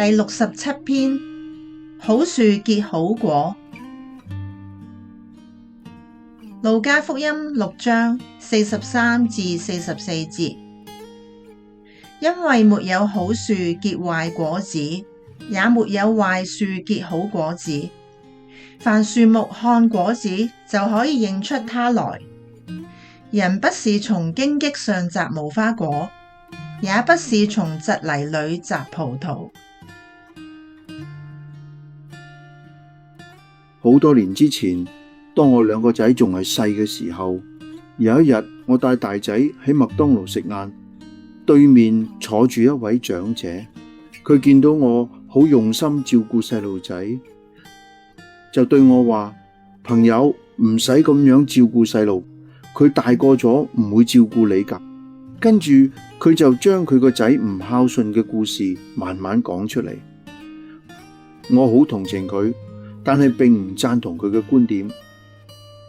第67篇，好樹結好果。路加福音6章43至44節，因為沒有好樹結壞果子，也沒有壞樹結好果子。凡樹木看果子，就可以認出它來。人不是從荊棘上摘無花果，也不是從蒺藜裏摘葡萄。好多年之前，當我兩個仔仲係細嘅時候，有一日我帶大仔喺麥當勞食晏，對面坐住一位長者，佢見到我好用心照顧細路仔，就對我話：朋友，唔使咁樣照顧細路，佢大個咗唔會照顧你㗎。跟住佢就將佢個仔唔孝順嘅故事慢慢講出嚟。我好同情佢，但係並唔贊同佢嘅觀點。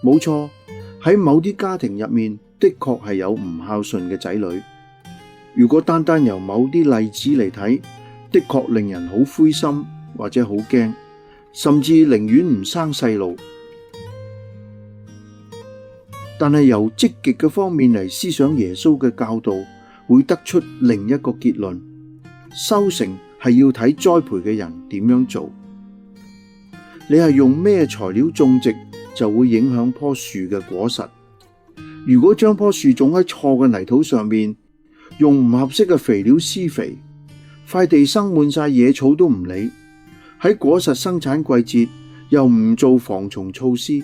冇錯，喺某啲家庭入面，的確係有唔孝順嘅仔女。如果單單由某啲例子嚟睇，的確令人好灰心或者好驚，甚至寧願唔生細路。但係由積極嘅方面嚟思想耶穌嘅教導，會得出另一個結論：收成係要睇栽培嘅人點樣做。你係用咩材料種植，就會影響棵樹嘅果實。如果將棵樹種喺錯嘅泥土上面，用唔合適嘅肥料施肥，塊地生滿晒野草都唔理，喺果實生產季節又唔做防蟲措施，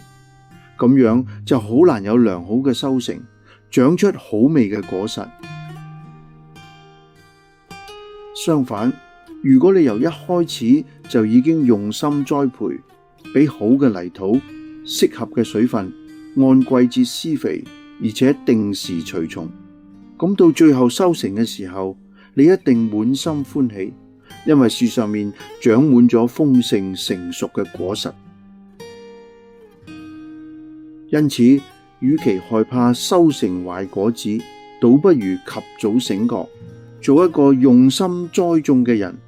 咁樣就好難有良好嘅收成，長出好味嘅果實。相反，如果你由一開始就已經用心栽培，俾好嘅泥土、適合嘅水分，按季節施肥，而且定時除蟲，咁到最後收成嘅時候，你一定滿心歡喜，因為樹上面長滿咗豐盛成熟嘅果實。因此，與其害怕收成壞果子，倒不如及早醒覺，做一個用心栽種嘅人。